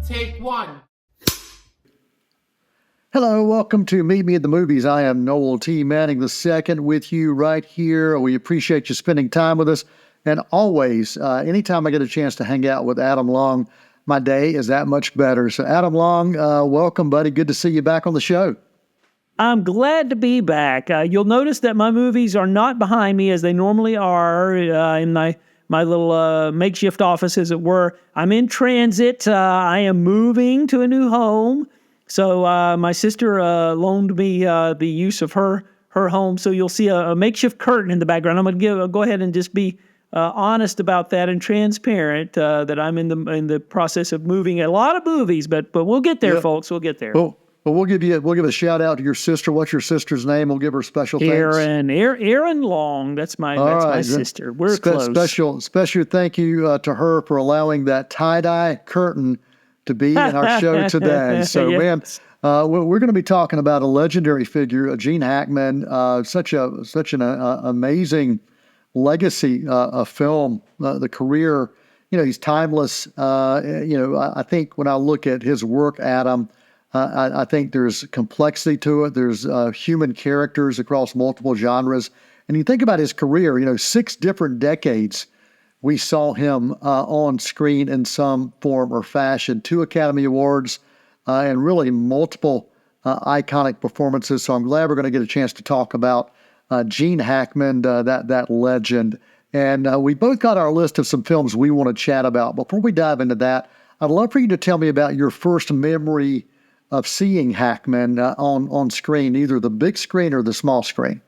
Take one. Hello, welcome to Meet Me at the Movies. I am Noel T. Manning II with you right here. We appreciate you spending time with us. And always, anytime I get a chance to hang out with Adam Long, my day is that much better. So Adam Long, welcome, buddy. Good to see you back on the show. I'm glad to be back. You'll notice that my movies are not behind me as they normally are in my little makeshift office, as it were. I'm in transit. I am moving to a new home. So my sister loaned me the use of her home. So you'll see a makeshift curtain in the background. I'm going to go ahead and just be honest about that and transparent that I'm in the process of moving a lot of movies, but we'll get there, folks. We'll get there. Well, we'll give a shout out to your sister. What's your sister's name? We'll give her special thanks. Erin Long. That's my sister. We're close. Special thank you to her for allowing that tie-dye curtain to be in our show today. So, yes. Man, we're going to be talking about a legendary figure, Gene Hackman, such an amazing legacy of film, the career. He's timeless. I think when I look at his work, Adam, I think there's complexity to it. There's human characters across multiple genres. And you think about his career, 6 different decades we saw him on screen in some form or fashion, 2 Academy Awards, and really multiple iconic performances. So I'm glad we're going to get a chance to talk about Gene Hackman, that legend. And we both got our list of some films we want to chat about. Before we dive into that, I'd love for you to tell me about your first memory of seeing Hackman on screen, either the big screen or the small screen.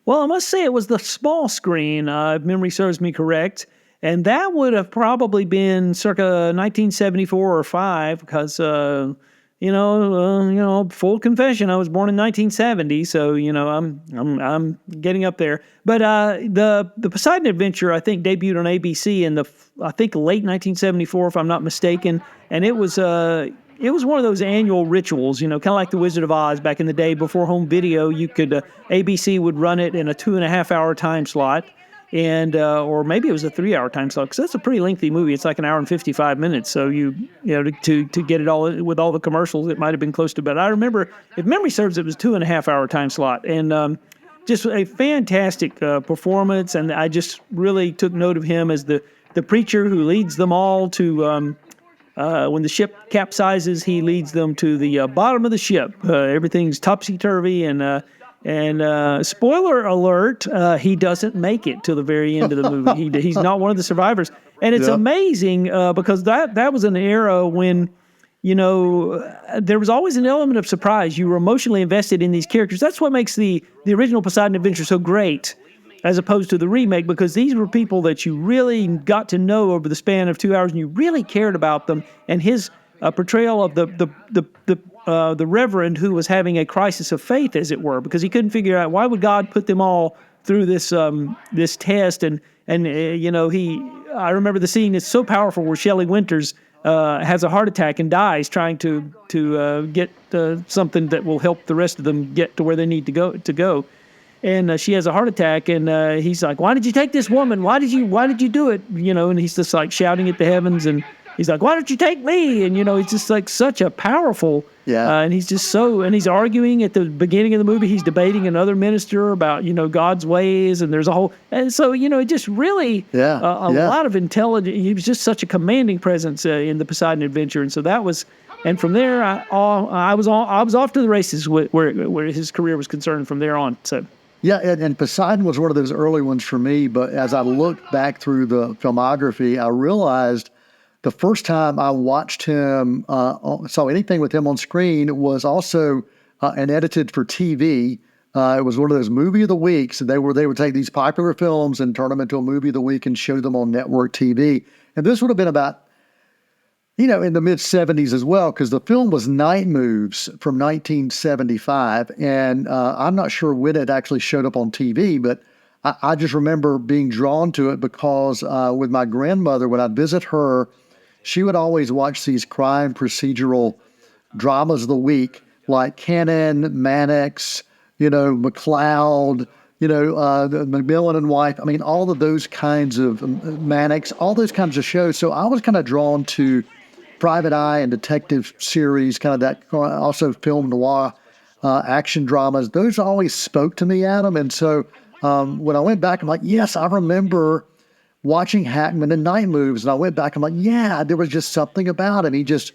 Well, I must say it was the small screen, if memory serves me correct. And that would have probably been circa 1974 or 5, because, full confession, I was born in 1970, so, I'm getting up there. But the Poseidon Adventure, I think, debuted on ABC in late 1974, if I'm not mistaken. And it was one of those annual rituals, kind of like The Wizard of Oz back in the day before home video. You could ABC would run it in a 2.5-hour time slot, and or maybe it was a 3-hour time slot, because that's a pretty lengthy movie. It's like an hour and 55 minutes. So to get it all with all the commercials, it might have been close to. But I remember, if memory serves, it was 2.5-hour time slot, and just a fantastic performance. And I just really took note of him as the preacher who leads them all to. When the ship capsizes, he leads them to the bottom of the ship. Everything's topsy-turvy, and spoiler alert, he doesn't make it to the very end of the movie. He's not one of the survivors. And it's amazing because that was an era when, there was always an element of surprise. You were emotionally invested in these characters. That's what makes the original Poseidon Adventure so great, as opposed to the remake, because these were people that you really got to know over the span of 2 hours, and you really cared about them. And his portrayal of the reverend who was having a crisis of faith, as it were, because he couldn't figure out why would God put them all through this test. And I remember the scene is so powerful where Shelley Winters has a heart attack and dies trying to get something that will help the rest of them get to where they need to go. And she has a heart attack, and he's like, "Why did you take this woman? Why did you do it?" And he's just like shouting at the heavens, and he's like, "Why don't you take me?" And he's just like such a powerful. And he's just and he's arguing at the beginning of the movie. He's debating another minister about God's ways, and there's a whole. And so it just really a lot of intelligence. He was just such a commanding presence in the Poseidon Adventure, and so that was. And from there, I was off to the races where his career was concerned from there on. So. Yeah, and Poseidon was one of those early ones for me, but as I looked back through the filmography, I realized the first time I watched him, saw anything with him on screen was also and edited for TV. It was one of those movie of the weeks. So they would take these popular films and turn them into a movie of the week and show them on network TV. And this would have been about in the mid-'70s as well, because the film was Night Moves from 1975, and I'm not sure when it actually showed up on TV, but I just remember being drawn to it because with my grandmother, when I'd visit her, she would always watch these crime procedural dramas of the week, like Cannon, Mannix, McCloud, the Macmillan and Wife. I mean, all of those kinds of Mannix, all those kinds of shows. So I was kind of drawn to private eye and detective series, kind of that, also film noir action dramas. Those always spoke to me, Adam. And so when I went back, I'm like, yes, I remember watching Hackman in Night Moves. And I went back, I'm like, yeah, there was just something about him. He just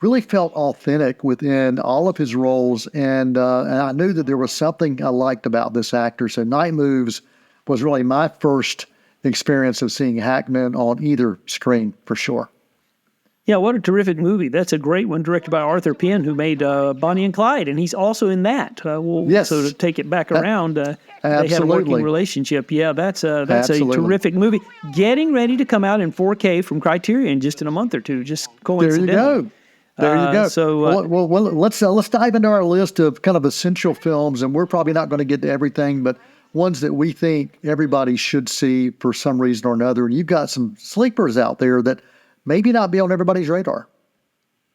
really felt authentic within all of his roles. And I knew that there was something I liked about this actor. So Night Moves was really my first experience of seeing Hackman on either screen, for sure. Yeah, what a terrific movie. That's a great one, directed by Arthur Penn, who made Bonnie and Clyde, and he's also in that. Yes. So to take it back around, they had a Absolutely. working relationship. Yeah, that's a Absolutely. terrific movie. Getting ready to come out in 4K from Criterion just in a month or two, just There coincidentally. you go. There you go. So, well, let's dive into our list of kind of essential films, and we're probably not going to get to everything, but ones that we think everybody should see for some reason or another. And you've got some sleepers out there that maybe not be on everybody's radar.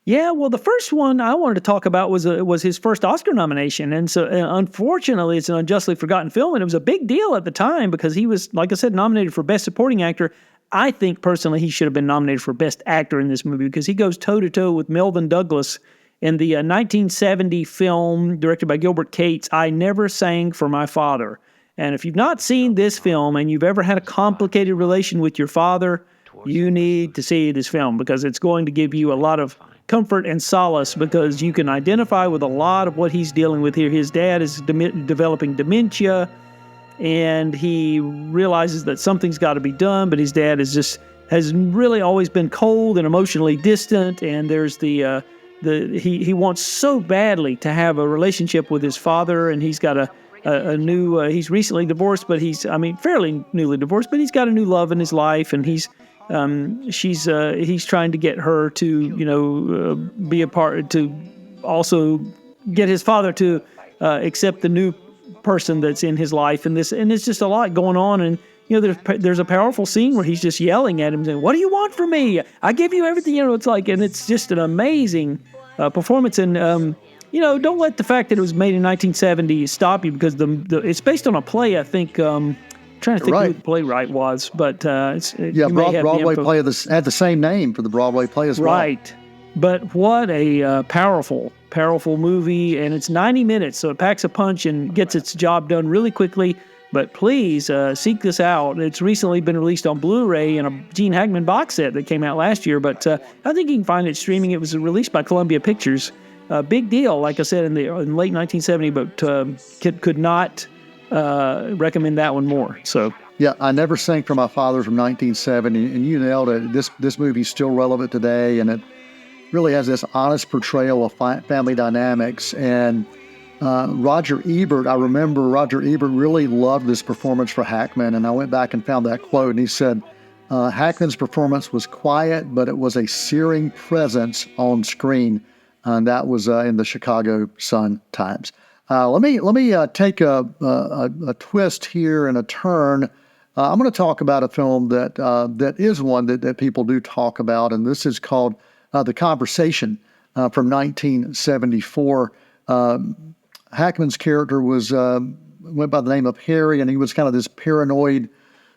Yeah, well, the first one I wanted to talk about was his first Oscar nomination, and so unfortunately, it's an unjustly forgotten film, and it was a big deal at the time because he was, like I said, nominated for Best Supporting Actor. I think personally he should have been nominated for Best Actor in this movie because he goes toe to toe with Melvin Douglas in the 1970 film directed by Gilbert Cates, I Never Sang for My Father. And if you've not seen this film and you've ever had a complicated relation with your father, you need to see this film because it's going to give you a lot of comfort and solace because you can identify with a lot of what he's dealing with here. His dad is developing dementia, and he realizes that something's got to be done, but his dad has really always been cold and emotionally distant, and there's he wants so badly to have a relationship with his father, and he's got a new he's recently divorced, but fairly newly divorced, but he's got a new love in his life, and he's trying to get her to be a part, to also get his father to accept the new person that's in his life, and it's just a lot going on. And there's a powerful scene where he's just yelling at him saying, "What do you want from me? I give you everything." It's like, and it's just an amazing performance. And don't let the fact that it was made in 1970 stop you because it's based on a play, I think. Trying to think who the playwright was, but Broadway play had the same name for the Broadway play as well. Right, but what a powerful movie, and it's 90 minutes, so it packs a punch and gets its job done really quickly. But please seek this out. It's recently been released on Blu-ray in a Gene Hackman box set that came out last year, but I think you can find it streaming. It was released by Columbia Pictures. Big deal, like I said, in late 1970, but could not recommend that one more. So yeah, I Never Sang for My Father from 1970, and you nailed it. This movie's still relevant today, and it really has this honest portrayal of family dynamics. And Roger Ebert, I remember Roger Ebert really loved this performance for Hackman, and I went back and found that quote, and he said, Hackman's performance was quiet, but it was a searing presence on screen, and that was in the Chicago Sun-Times. Let me take a twist here and a turn. I'm going to talk about a film that is one that people do talk about, and this is called The Conversation from 1974. Hackman's character went by the name of Harry, and he was kind of this paranoid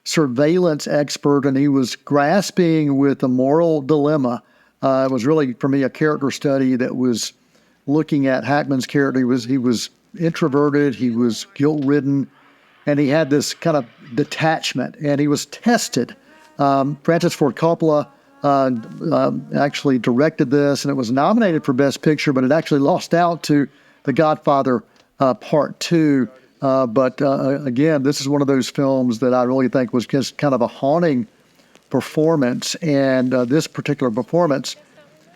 surveillance expert, and he was grasping with a moral dilemma. It was really, for me, a character study that was looking at Hackman's character. He was introverted, he was guilt-ridden, and he had this kind of detachment, and he was tested. Francis Ford Coppola actually directed this, and it was nominated for Best Picture, but it actually lost out to The Godfather Part 2. But again, this is one of those films that I really think was just kind of a haunting performance, and this particular performance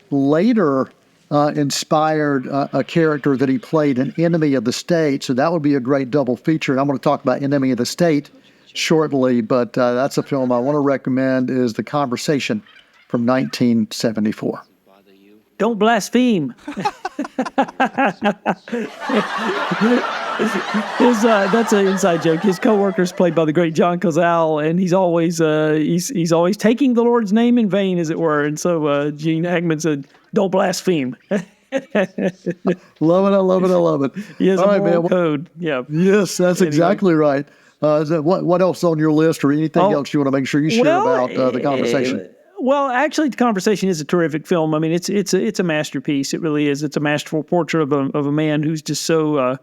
later inspired a character that he played, an Enemy of the State. So that would be a great double feature. And I'm going to talk about Enemy of the State shortly, but that's a film I want to recommend is The Conversation from 1974. Don't blaspheme. That's an inside joke. His co-worker is played by the great John Cazale, and he's always he's always taking the Lord's name in vain, as it were. And so Gene Hackman said, "Don't blaspheme." Love it, I love it. He has a moral code. Yeah. Yes, that's exactly right. What else on your list, or anything else you want to make sure you share about The Conversation? Well, actually, The Conversation is a terrific film. I mean, it's a masterpiece. It really is. It's a masterful portrait of a man who's just so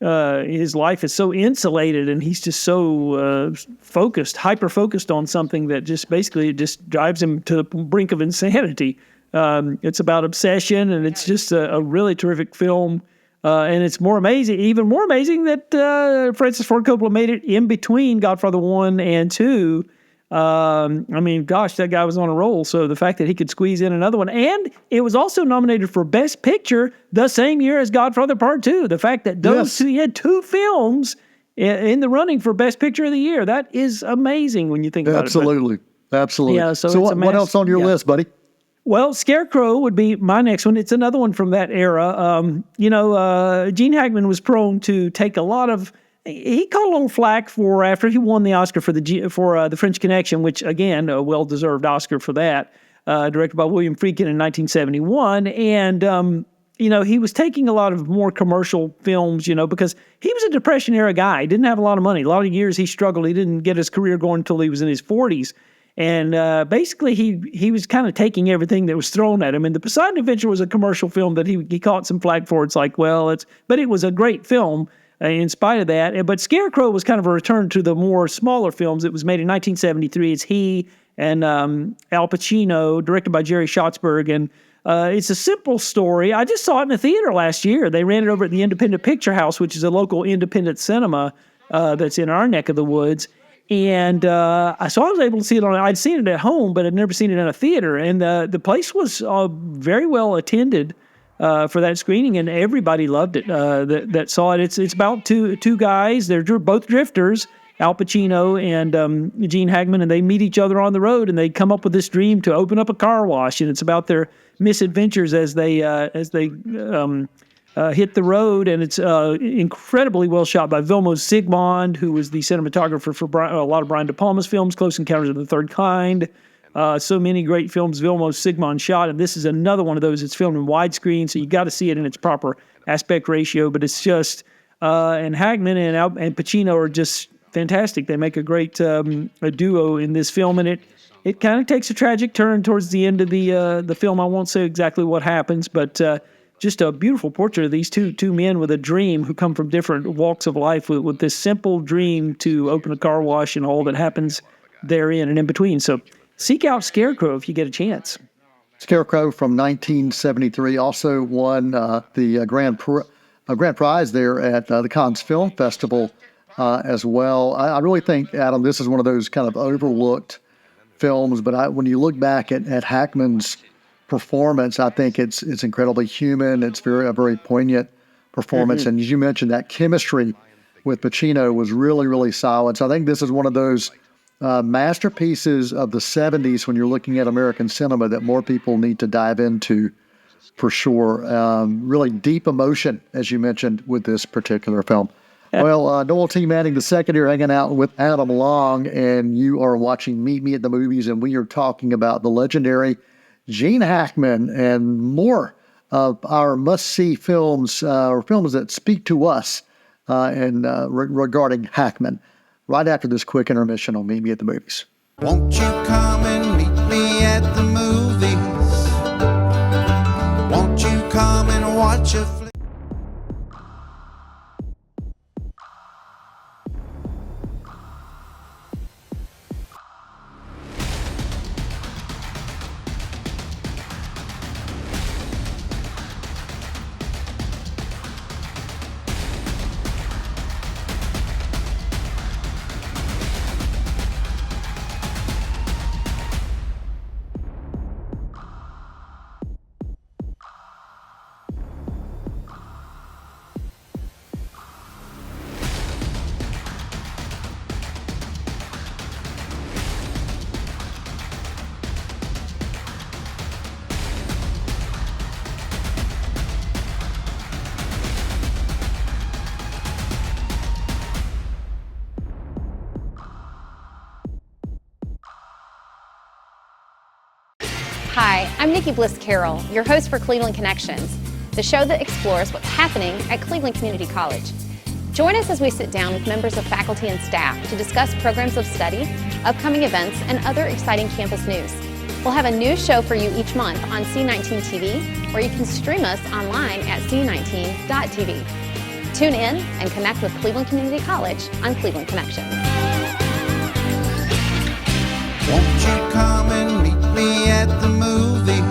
his life is so insulated, and he's just so focused, hyper focused on something that just basically it just drives him to the brink of insanity. It's about obsession, and it's just a really terrific film. And it's even more amazing that Francis Ford Coppola made it in between Godfather 1 and 2. I mean, gosh, that guy was on a roll. So the fact that he could squeeze in another one, and it was also nominated for Best Picture the same year as Godfather Part 2. The fact that those two, he had two films in the running for Best Picture of the year, that is amazing when you think about it. Absolutely. Yeah, so what else on your list, buddy? Well, Scarecrow would be my next one. It's another one from that era. Gene Hackman was prone to take a lot of. He caught a little flack for after he won the Oscar for the French Connection, which again a well-deserved Oscar for that, directed by William Friedkin in 1971. And he was taking a lot of more commercial films, because he was a Depression era guy. He didn't have a lot of money. A lot of years he struggled. He didn't get his career going until he was in his 40s. And basically, he was kind of taking everything that was thrown at him. And The Poseidon Adventure was a commercial film that he caught some flack for. It's like, but it was a great film in spite of that. But Scarecrow was kind of a return to the more smaller films. It was made in 1973. It's he and Al Pacino, directed by Jerry Schatzberg. And it's a simple story. I just saw it in the theater last year. They ran it over at the Independent Picture House, which is a local independent cinema that's in our neck of the woods. And so I was able to see it I'd seen it at home, but I'd never seen it in a theater. And the place was very well attended for that screening, and everybody loved it that saw it. It's about two guys. They're both drifters, Al Pacino and Gene Hackman, and they meet each other on the road, and they come up with this dream to open up a car wash. And it's about their misadventures as they hit the road, and it's incredibly well shot by Vilmos Zsigmond, who was the cinematographer for a lot of Brian De Palma's films, Close Encounters of the Third Kind. So many great films Vilmos Zsigmond shot, and this is another one of those. It's filmed in widescreen, so you got to see it in its proper aspect ratio. But it's just, and Hackman and Pacino are just fantastic. They make a great a duo in this film, and it kind of takes a tragic turn towards the end of the film. I won't say exactly what happens, but just a beautiful portrait of these two men with a dream who come from different walks of life with this simple dream to open a car wash and all that happens therein and in between. So seek out Scarecrow if you get a chance. Scarecrow from 1973 also won the grand prize there at the Cannes Film Festival as well. I really think, Adam, this is one of those kind of overlooked films, but when you look back at Hackman's performance, I think it's incredibly human. It's a very poignant performance. Mm-hmm. And as you mentioned, that chemistry with Pacino was really, really solid. So I think this is one of those masterpieces of the 70s when you're looking at American cinema that more people need to dive into for sure. Really deep emotion, as you mentioned, with this particular film. Yeah. Well, Noel T. Manning II here hanging out with Adam Long, and you are watching Meet Me at the Movies, and we are talking about the legendary Gene Hackman and more of our must-see films, or films that speak to us regarding Hackman, right after this quick intermission on Meet Me at the Movies. Won't you come and meet me at the movies? Won't you come and watch a flick? Hi, I'm Nikki Bliss Carroll, your host for Cleveland Connections, the show that explores what's happening at Cleveland Community College. Join us as we sit down with members of faculty and staff to discuss programs of study, upcoming events, and other exciting campus news. We'll have a new show for you each month on C19 TV, or you can stream us online at c19.tv. Tune in and connect with Cleveland Community College on Cleveland Connections. Won't you come and meet me at the movies?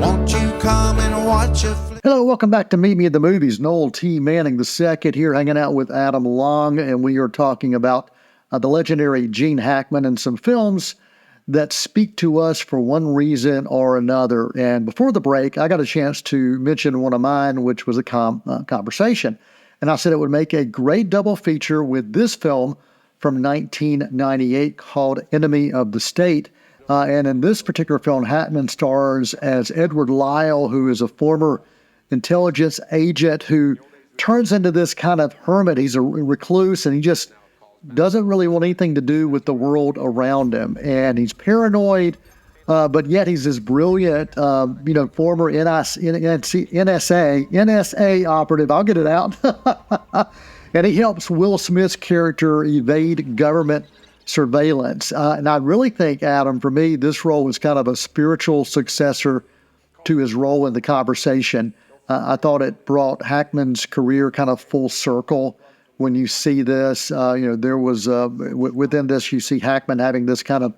Won't you come and watch a flick? Hello, welcome back to Meet Me at the Movies. Noel T. Manning II here, hanging out with Adam Long, and we are talking about the legendary Gene Hackman and some films that speak to us for one reason or another. And before the break, I got a chance to mention one of mine, which was a conversation. And I said it would make a great double feature with this film from 1998 called Enemy of the State. And in this particular film, Hackman stars as Edward Lyle, who is a former intelligence agent who turns into this kind of hermit. He's a recluse, and he just doesn't really want anything to do with the world around him. And he's paranoid, but yet he's this brilliant, former NSA operative. I'll get it out. And he helps Will Smith's character evade government surveillance. And I really think, Adam, for me, this role was kind of a spiritual successor to his role in The Conversation. I thought it brought Hackman's career kind of full circle. When you see this, there was within this, you see Hackman having this kind of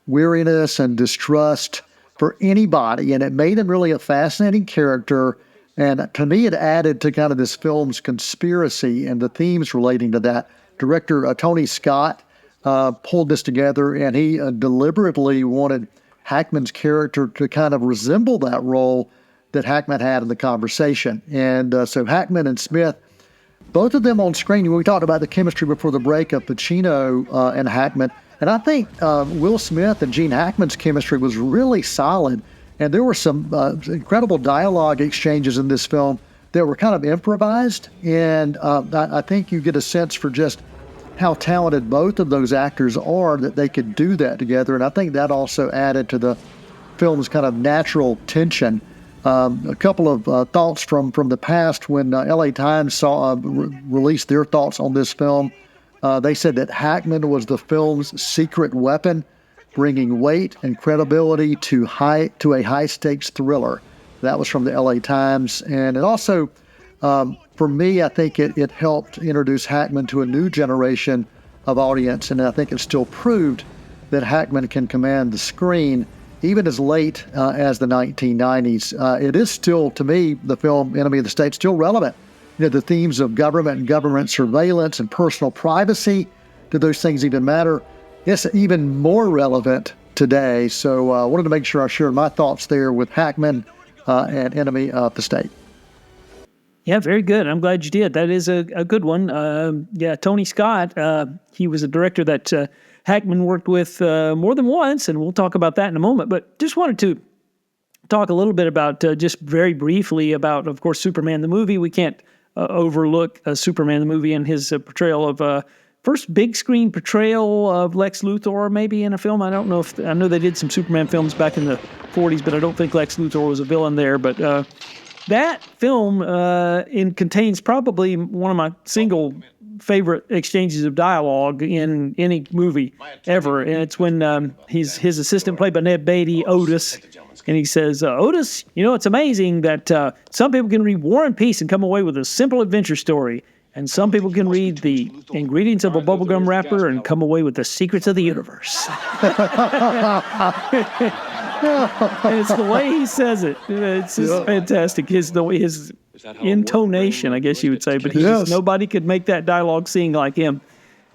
weariness and distrust for anybody, and it made him really a fascinating character. And to me, it added to kind of this film's conspiracy and the themes relating to that. Director Tony Scott pulled this together, and he deliberately wanted Hackman's character to kind of resemble that role that Hackman had in The Conversation. And so Hackman and Smith, both of them on screen. We talked about the chemistry before the break of Pacino and Hackman. And I think Will Smith and Gene Hackman's chemistry was really solid. And there were some incredible dialogue exchanges in this film that were kind of improvised. And I think you get a sense for just how talented both of those actors are, that they could do that together. And I think that also added to the film's kind of natural tension. A couple of thoughts from the past when LA Times released their thoughts on this film. They said that Hackman was the film's secret weapon, bringing weight and credibility to a high-stakes thriller. That was from the LA Times. And it also, for me, I think it helped introduce Hackman to a new generation of audience, and I think it still proved that Hackman can command the screen even as late as the 1990s. It is still, to me, the film Enemy of the State, still relevant. The themes of government and government surveillance and personal privacy, do those things even matter? It's even more relevant today. So I wanted to make sure I shared my thoughts there with Hackman and Enemy of the State. Yeah, very good. I'm glad you did. That is a good one. Tony Scott, he was a director that Hackman worked with more than once, and we'll talk about that in a moment. But just wanted to talk a little bit about, just very briefly, about, of course, Superman the movie. We can't overlook Superman the movie and his portrayal of first big screen portrayal of Lex Luthor, maybe in a film. I don't know I know they did some Superman films back in the 40s, but I don't think Lex Luthor was a villain there. But that film contains probably one of my single favorite exchanges of dialogue in any movie ever. And it's when his assistant, played by Ned Beatty, Otis, and he says, Otis, it's amazing that some people can read War and Peace and come away with a simple adventure story, and some people can read the ingredients of a bubblegum wrapper and come away with the secrets of the universe. And it's the way he says it. It's just fantastic. His intonation, I guess you would say, but nobody could make that dialogue sing like him.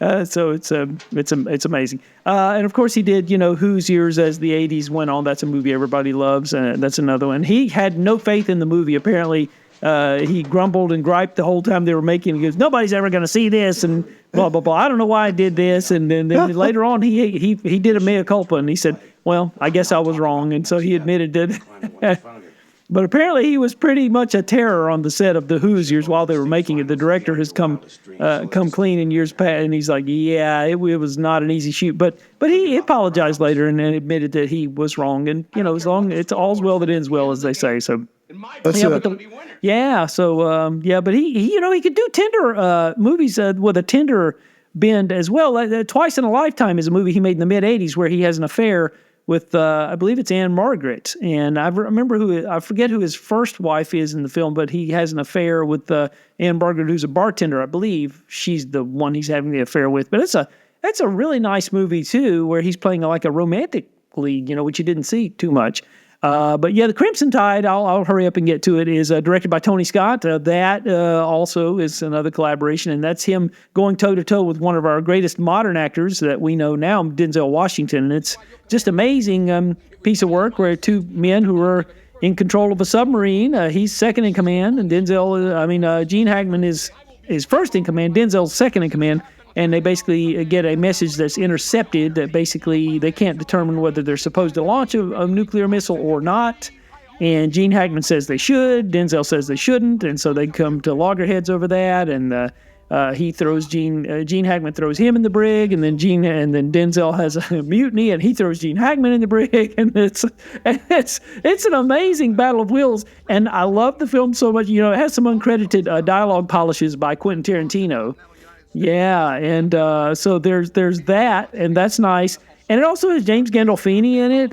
So it's amazing. And of course he did, Whose Years as the 80s went on. That's a movie everybody loves. That's another one. He had no faith in the movie. Apparently, he grumbled and griped the whole time they were making it. He goes, nobody's ever going to see this, and blah, blah, blah. I don't know why I did this. And then later on, he did a mea culpa, and he said, well, I guess I was wrong. And so he admitted that. But apparently he was pretty much a terror on the set of the Who's Years while they were making it. The director has come clean in years past, and he's like, yeah, it was not an easy shoot. But he apologized later and admitted that he was wrong. And, it's all's well that ends well, as they say. So, but he could do tender movies with a tender bend as well. Twice in a Lifetime is a movie he made in the mid-'80s where he has an affair with, I believe it's Anne Margaret. And I forget who his first wife is in the film, but he has an affair with Anne Margaret, who's a bartender. I believe she's the one he's having the affair with. But that's a really nice movie, too, where he's playing like a romantic lead, which you didn't see too much. But yeah, The Crimson Tide, I'll hurry up and get to it, is directed by Tony Scott. That also is another collaboration, and that's him going toe-to-toe with one of our greatest modern actors that we know now, Denzel Washington. And it's just amazing piece of work where two men who are in control of a submarine, he's second in command, and Gene Hackman is first in command, Denzel's second in command, and they basically get a message that's intercepted that basically they can't determine whether they're supposed to launch a nuclear missile or not. And Gene Hackman says they should. Denzel says they shouldn't. And so they come to loggerheads over that. And he throws Gene Hackman throws him in the brig. And then Denzel has a mutiny and he throws Gene Hackman in the brig. And it's an amazing battle of wills. And I love the film so much. It has some uncredited dialogue polishes by Quentin Tarantino. Yeah, and so there's that, and that's nice. And it also has James Gandolfini in it.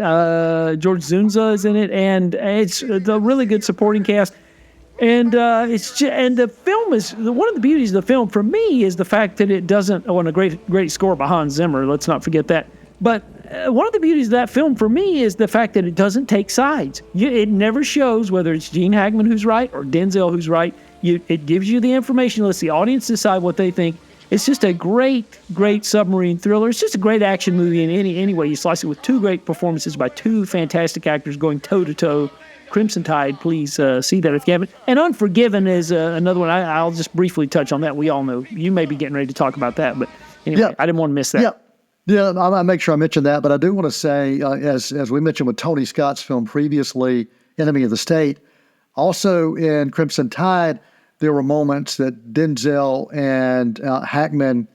George Zunza is in it, and it's a really good supporting cast. And the film is one of the beauties of the film for me is the fact that it doesn't. And a great score by Hans Zimmer. Let's not forget that. But one of the beauties of that film for me is the fact that it doesn't take sides. It never shows whether it's Gene Hackman who's right or Denzel who's right. It gives you the information. Lets the audience decide what they think. It's just a great submarine thriller. It's just a great action movie in any way you slice it, with two great performances by two fantastic actors going toe-to-toe. Crimson Tide, please see that if you haven't. And Unforgiven is another one. I'll just briefly touch on that. We all know. You may be getting ready to talk about that, but anyway, yeah. I didn't want to miss that. Yeah, I'll make sure I mention that. But I do want to say, as we mentioned with Tony Scott's film previously, Enemy of the State, also in Crimson Tide, there were moments that Denzel and Hackman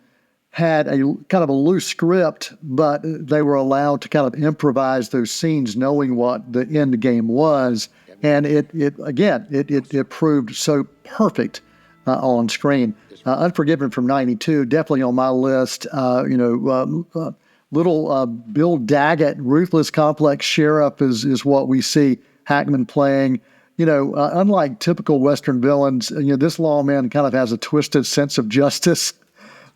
had a kind of a loose script, but they were allowed to kind of improvise those scenes, knowing what the end game was, and it proved so perfect on screen. Unforgiven from '92, definitely on my list. Little Bill Daggett, ruthless, complex sheriff, is what we see Hackman playing. Unlike typical Western villains, this lawman kind of has a twisted sense of justice.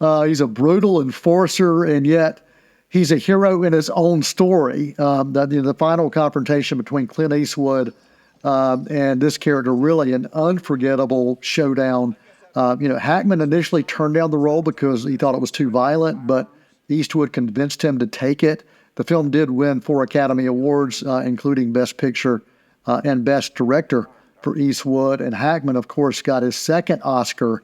He's a brutal enforcer, and yet he's a hero in his own story. The final confrontation between Clint Eastwood and this character, really an unforgettable showdown. Hackman initially turned down the role because he thought it was too violent, but Eastwood convinced him to take it. The film did win 4 Academy Awards, including Best Picture and Best Director for Eastwood. And Hackman, of course, got his second Oscar,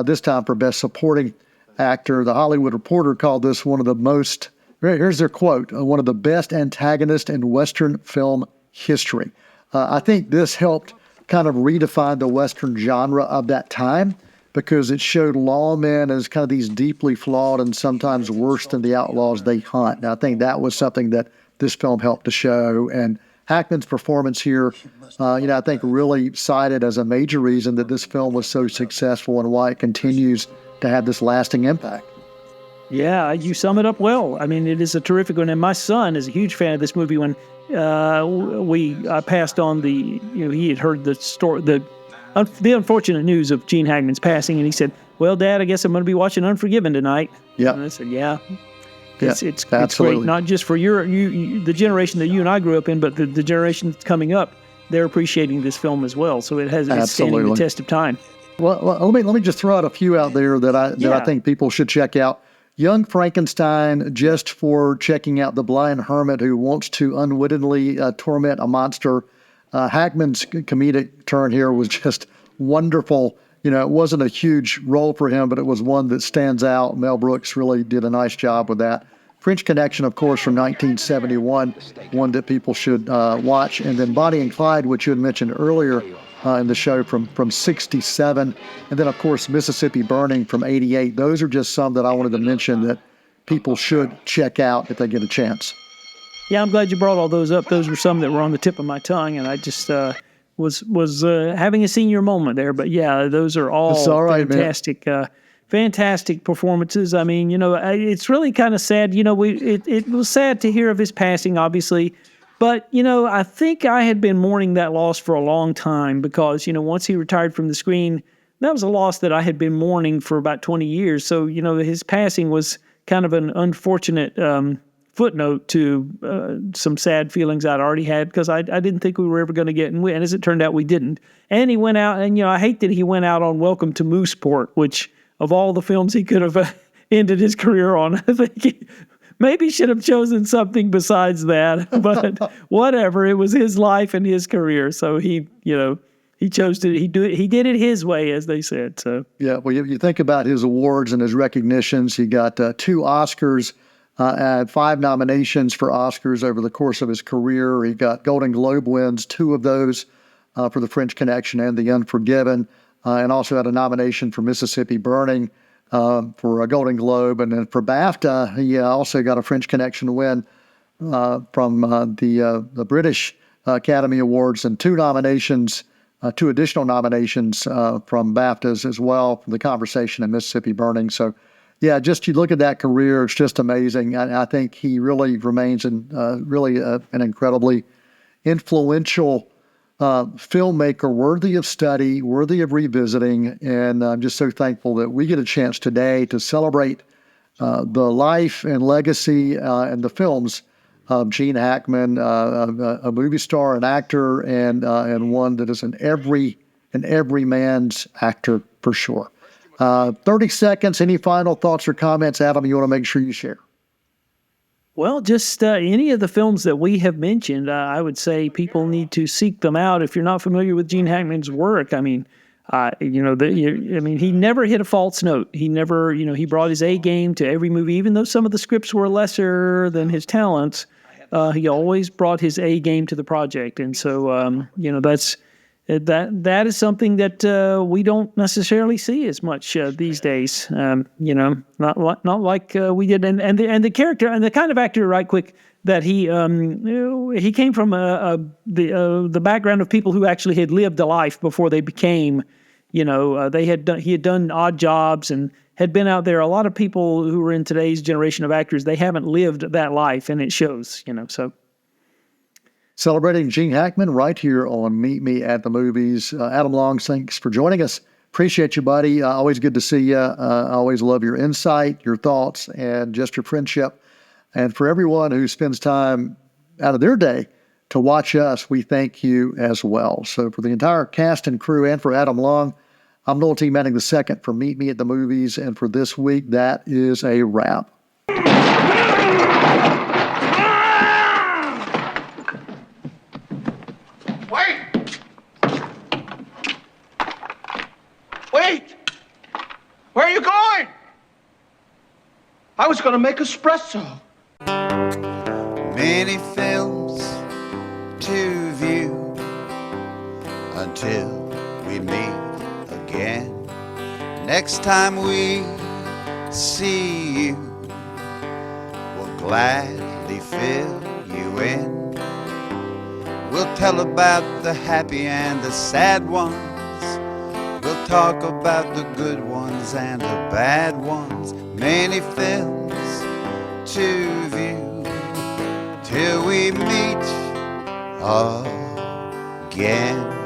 this time for Best Supporting Actor. The Hollywood Reporter called this one of the most, here's their quote, one of the best antagonists in Western film history. I think this helped kind of redefine the Western genre of that time, because it showed lawmen as kind of these deeply flawed and sometimes worse than the outlaws they hunt. And I think that was something that this film helped to show. And Hackman's performance here, I think really cited as a major reason that this film was so successful and why it continues to have this lasting impact. Yeah, you sum it up well. I mean, it is a terrific one. And my son is a huge fan of this movie. When I passed on he had heard the story, the unfortunate news of Gene Hackman's passing, and he said, "Well, Dad, I guess I'm going to be watching Unforgiven tonight." Yeah. And I said, "Yeah." It's great, not just for the generation that you and I grew up in, but the generation that's coming up. They're appreciating this film as well, so it's standing the test of time. Well, let me just throw out a few out there that I think people should check out. Young Frankenstein, just for checking out the blind hermit who wants to unwittingly torment a monster. Hackman's comedic turn here was just wonderful. It wasn't a huge role for him, but it was one that stands out. Mel Brooks really did a nice job with that. French Connection, of course, from 1971, one that people should watch. And then Bonnie and Clyde, which you had mentioned earlier in the show, from 67. And then, of course, Mississippi Burning from 88. Those are just some that I wanted to mention that people should check out if they get a chance. Yeah, I'm glad you brought all those up. Those were some that were on the tip of my tongue, and I just was having a senior moment there. But yeah, those are all fantastic fantastic performances. I mean, it's really kind of sad. It was sad to hear of his passing, obviously. But, I think I had been mourning that loss for a long time because, once he retired from the screen, that was a loss that I had been mourning for about 20 years. So, his passing was kind of an unfortunate footnote to some sad feelings I'd already had because I didn't think we were ever going to get and win. As it turned out, we didn't. And he went out, and, I hate that he went out on Welcome to Mooseport, which of all the films he could have ended his career on, I think he maybe should have chosen something besides that, but whatever. It was his life and his career, so he chose to he did it his way, as they said. So Yeah, well, you think about his awards and his recognitions. He got 2 Oscars, 5 nominations for Oscars over the course of his career. He got Golden Globe wins, 2 of those for The French Connection and The Unforgiven, and also had a nomination for Mississippi Burning. For a Golden Globe, and then for BAFTA, he also got a French Connection win from the British Academy Awards, and 2 nominations, 2 additional nominations from BAFTAs as well for The Conversation and Mississippi Burning. So, yeah, just you look at that career, it's just amazing. I think he really remains really an incredibly influential filmmaker, worthy of study, worthy of revisiting. And I'm just so thankful that we get a chance today to celebrate the life and legacy and the films of Gene Hackman, a movie star, an actor, and one that is an every man's actor for sure. 30 seconds. Any final thoughts or comments, Adam, you want to make sure you share? Well, just any of the films that we have mentioned, I would say people need to seek them out. If you're not familiar with Gene Hackman's work, I mean, he never hit a false note. He never, he brought his A game to every movie, even though some of the scripts were lesser than his talents. He always brought his A game to the project, and so that is something that we don't necessarily see as much these days. Not like we did. And the character and the kind of actor, right quick, that he came from the background of people who actually had lived a life before they became, he had done odd jobs and had been out there. A lot of people who are in today's generation of actors, they haven't lived that life, and it shows. So. Celebrating Gene Hackman right here on Meet Me at the Movies. Adam Long, thanks for joining us. Appreciate you, buddy. Always good to see you. I always love your insight, your thoughts, and just your friendship. And for everyone who spends time out of their day to watch us, we thank you as well. So for the entire cast and crew and for Adam Long, I'm Noel T. Manning II for Meet Me at the Movies. And for this week, that is a wrap. Wait! Where are you going? I was going to make espresso. Many films to view until we meet again. Next time we see you, we'll gladly fill you in. We'll tell about the happy and the sad ones. We'll talk about the good ones and the bad ones. Many films to view till we meet again.